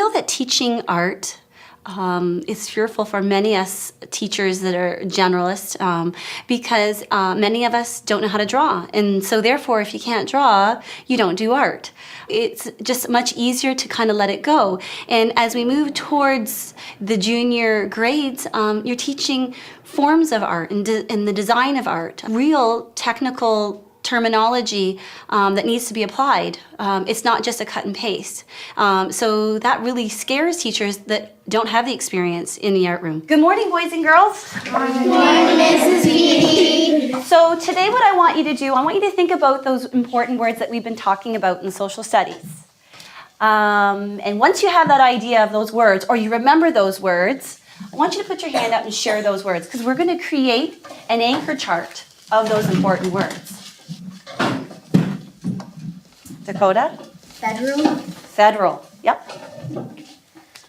feel that teaching art is fearful for many us teachers that are generalists because many of us don't know how to draw. And so therefore, if you can't draw, you don't do art. It's just much easier to kind of let it go. And as we move towards the junior grades, you're teaching forms of art and the design of art, real technical terminology that needs to be applied. It's not just a cut and paste. So that really scares teachers that don't have the experience in the art room. Good morning, boys and girls. Good morning, Mrs. Beatty. So today what I want you to do, I want you to think about those important words that we've been talking about in social studies. And once you have that idea of those words, or you remember those words, I want you to put your hand up and share those words, because we're going to create an anchor chart of those important words. Dakota? Federal. Federal, yep.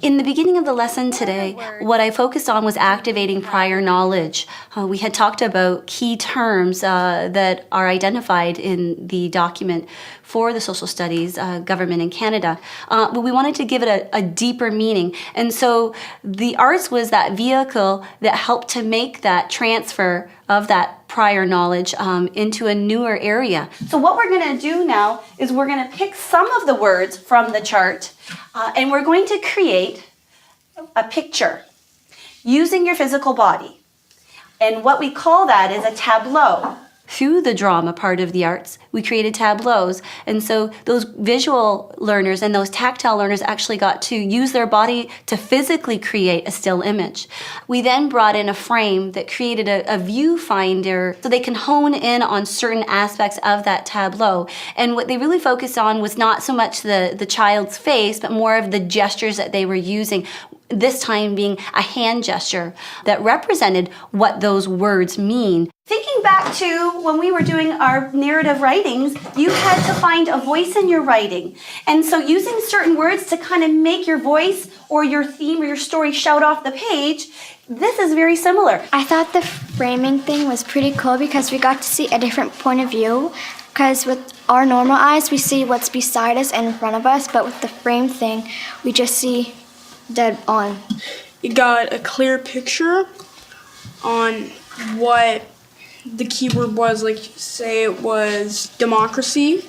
In the beginning of the lesson today, what I focused on was activating prior knowledge. We had talked about key terms that are identified in the document for the social studies government in Canada, but we wanted to give it a deeper meaning. And so the arts was that vehicle that helped to make that transfer of that prior knowledge into a newer area. So what we're going to do now is we're going to pick some of the words from the chart and we're going to create a picture using your physical body. And what we call that is a tableau. Through the drama part of the arts, we created tableaus. And so those visual learners and those tactile learners actually got to use their body to physically create a still image. We then brought in a frame that created a viewfinder so they can hone in on certain aspects of that tableau. And what they really focused on was not so much the child's face, but more of the gestures that they were using. This time being a hand gesture that represented what those words mean. Thinking back to when we were doing our narrative writings, you had to find a voice in your writing. And so using certain words to kind of make your voice or your theme or your story shout off the page, this is very similar. I thought the framing thing was pretty cool because we got to see a different point of view. Because with our normal eyes, we see what's beside us and in front of us, but with the frame thing, we just see dead on. You got a clear picture on what the keyword was, like say it was democracy.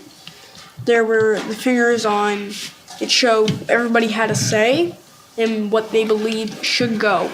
There were the figures on it showed everybody had a say and what they believed should go.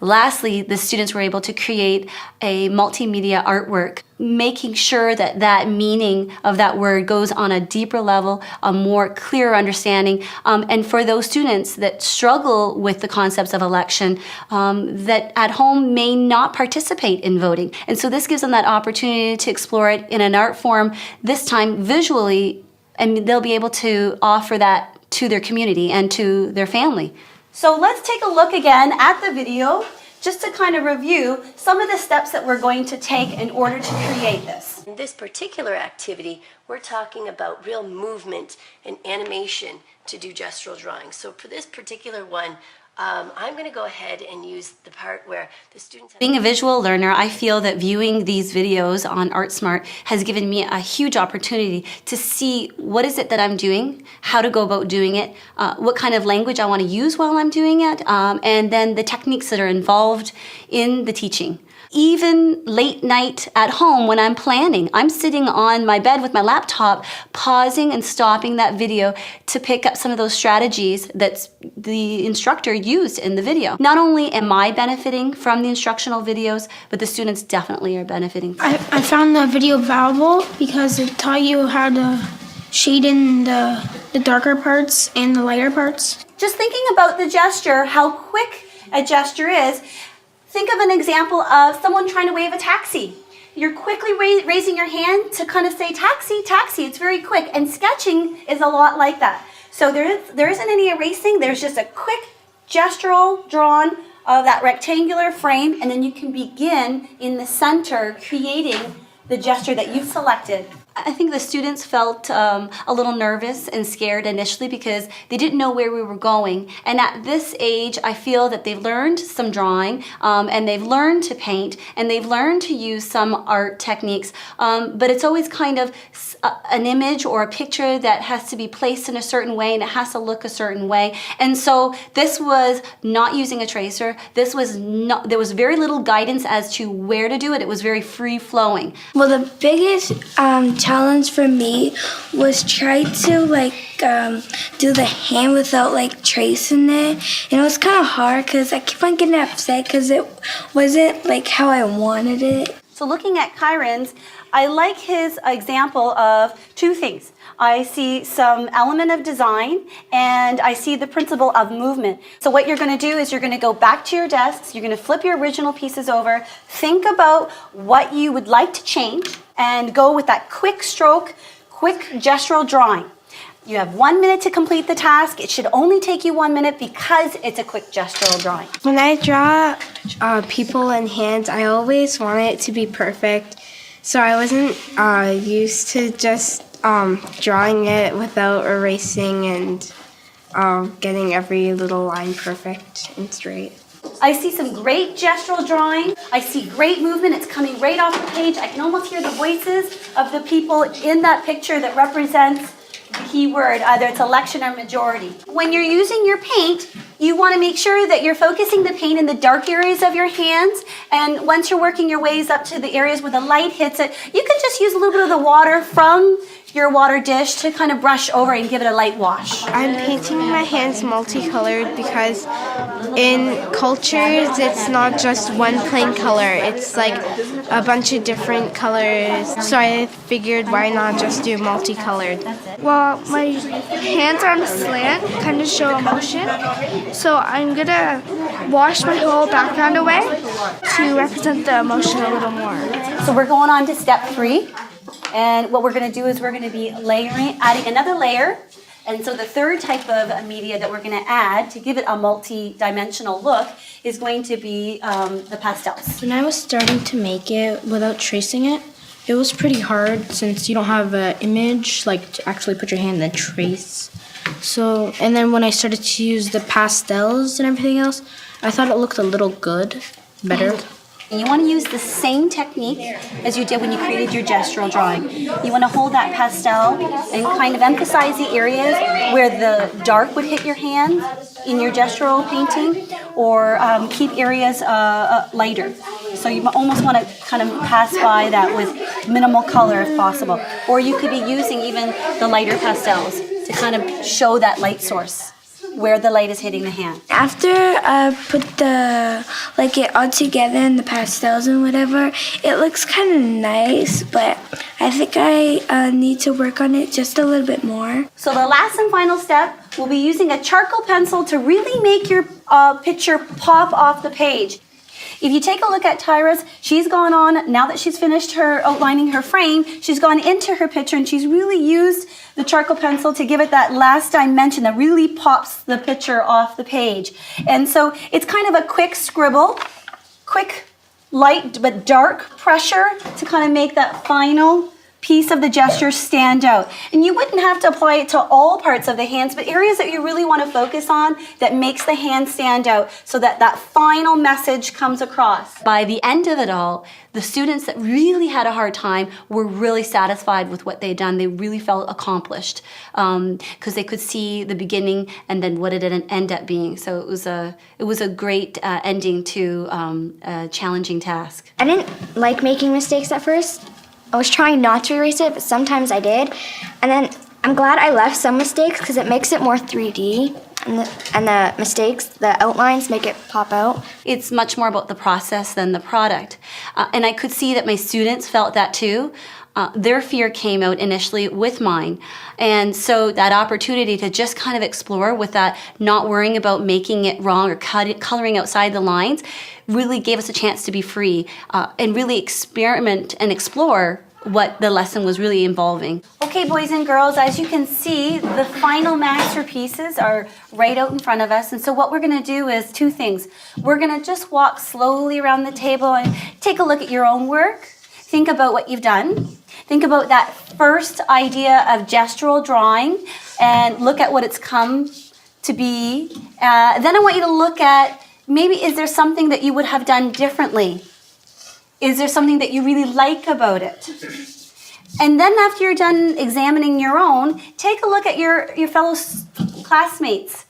Lastly, the students were able to create a multimedia artwork, making sure that that meaning of that word goes on a deeper level, a more clear understanding. And for those students that struggle with the concepts of election, that at home may not participate in voting. And so this gives them that opportunity to explore it in an art form, this time visually, and they'll be able to offer that to their community and to their family. So let's take a look again at the video just to kind of review some of the steps that we're going to take in order to create this. In this particular activity, we're talking about real movement and animation to do gestural drawing. So for this particular one, I'm going to go ahead and use the part where the students... Being a visual learner, I feel that viewing these videos on ArtSmart has given me a huge opportunity to see what is it that I'm doing, how to go about doing it, what kind of language I want to use while I'm doing it, and then the techniques that are involved in the teaching. Even late night at home when I'm planning, I'm sitting on my bed with my laptop, pausing and stopping that video to pick up some of those strategies that the instructor used in the video. Not only am I benefiting from the instructional videos, but the students definitely are benefiting. I found the video valuable because it taught you how to shade in the darker parts and the lighter parts. Just thinking about the gesture, how quick a gesture is, think of an example of someone trying to wave a taxi. You're quickly raising your hand to kind of say taxi, taxi. It's very quick. And sketching is a lot like that. So there isn't any erasing. There's just a quick gestural drawn of that rectangular frame, and then you can begin in the center creating the gesture that you've selected. I think the students felt a little nervous and scared initially because they didn't know where we were going. And at this age, I feel that they've learned some drawing and they've learned to paint and they've learned to use some art techniques. But it's always kind of an image or a picture that has to be placed in a certain way and it has to look a certain way. And so this was not using a tracer. There was very little guidance as to where to do it. It was very free flowing. Well, the biggest challenge for me was try to do the hand without tracing it, and it was kind of hard because I keep on getting upset because it wasn't how I wanted it. So looking at Kyron's, I like his example of two things. I see some element of design and I see the principle of movement. So what you're going to do is you're going to go back to your desks, you're going to flip your original pieces over, think about what you would like to change and go with that quick stroke, quick gestural drawing. You have 1 minute to complete the task. It should only take you 1 minute because it's a quick gestural drawing. When I draw people and hands, I always want it to be perfect. So I wasn't used to just drawing it without erasing and getting every little line perfect and straight. I see some great gestural drawing. I see great movement. It's coming right off the page. I can almost hear the voices of the people in that picture that represents the key word, either it's election or majority. When you're using your paint, you want to make sure that you're focusing the paint in the dark areas of your hands, and once you're working your ways up to the areas where the light hits it, you can just use a little bit of the water from your water dish to kind of brush over and give it a light wash. I'm painting my hands multicolored because in cultures it's not just one plain color, it's like a bunch of different colors. So I figured why not just do multicolored. Well, my hands are on a slant, kind of show emotion. So I'm gonna wash my whole background away to represent the emotion a little more. So we're going on to step 3. And what we're going to do is we're going to be adding another layer. And so the third type of media that we're going to add to give it a multi-dimensional look is going to be the pastels. When I was starting to make it without tracing it, it was pretty hard since you don't have an image, to actually put your hand and trace. So, and then when I started to use the pastels and everything else, I thought it looked a little better. And you want to use the same technique as you did when you created your gestural drawing. You want to hold that pastel and kind of emphasize the areas where the dark would hit your hand in your gestural painting, or keep areas lighter. So you almost want to kind of pass by that with minimal color if possible. Or you could be using even the lighter pastels to kind of show that light source where the light is hitting the hand. After I put it all together in the pastels and whatever, it looks kind of nice, but I think I need to work on it just a little bit more. So the last and final step, we'll be using a charcoal pencil to really make your picture pop off the page. If you take a look at Tyra's, she's gone on, now that she's finished her outlining her frame, she's gone into her picture and she's really used the charcoal pencil to give it that last dimension that really pops the picture off the page. And so it's kind of a quick scribble, quick, light but dark pressure to kind of make that final piece of the gesture stand out. And you wouldn't have to apply it to all parts of the hands, but areas that you really want to focus on that makes the hand stand out so that that final message comes across. By the end of it all, the students that really had a hard time were really satisfied with what they'd done. They really felt accomplished because they could see the beginning and then what it ended up being. So it was a great ending to a challenging task. I didn't like making mistakes at first. I was trying not to erase it, but sometimes I did. And then I'm glad I left some mistakes because it makes it more 3D. And the mistakes, the outlines make it pop out. It's much more about the process than the product. And I could see that my students felt that too. Their fear came out initially with mine. And so that opportunity to just kind of explore with that, not worrying about making it wrong or coloring outside the lines, really gave us a chance to be free and really experiment and explore what the lesson was really involving. Okay, boys and girls, as you can see, the final masterpieces are right out in front of us. And so what we're going to do is two things. We're going to just walk slowly around the table and take a look at your own work. Think about what you've done. Think about that first idea of gestural drawing and look at what it's come to be. Then I want you to look at, maybe is there something that you would have done differently? Is there something that you really like about it? And then after you're done examining your own, take a look at your fellow classmates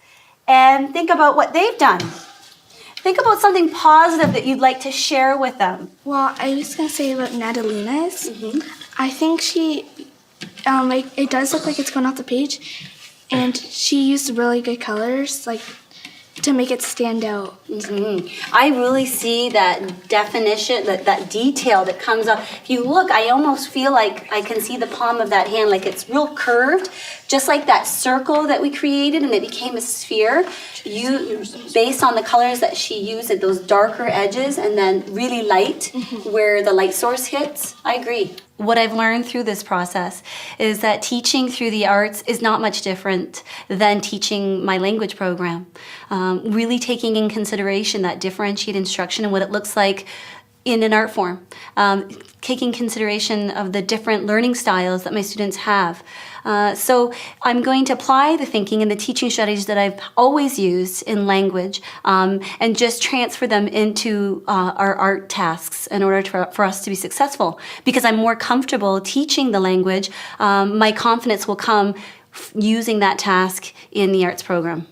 and think about what they've done. Think about something positive that you'd like to share with them. Well, I was gonna say about Natalina's. I think she, it does look like it's going off the page, and she used really good colors, like, to make it stand out. I really see that definition, that detail that comes up. If you look, I almost feel like I can see the palm of that hand, like it's real curved, just like that circle that we created and it became a sphere. Based on the colors that she used at those darker edges and then really light where the light source hits, I agree. What I've learned through this process is that teaching through the arts is not much different than teaching my language program. Really taking in consideration that differentiated instruction and what it looks like in an art form. Taking consideration of the different learning styles that my students have. So I'm going to apply the thinking and the teaching strategies that I've always used in language and just transfer them into our art tasks in order for us to be successful. Because I'm more comfortable teaching the language, my confidence will come using that task in the arts program.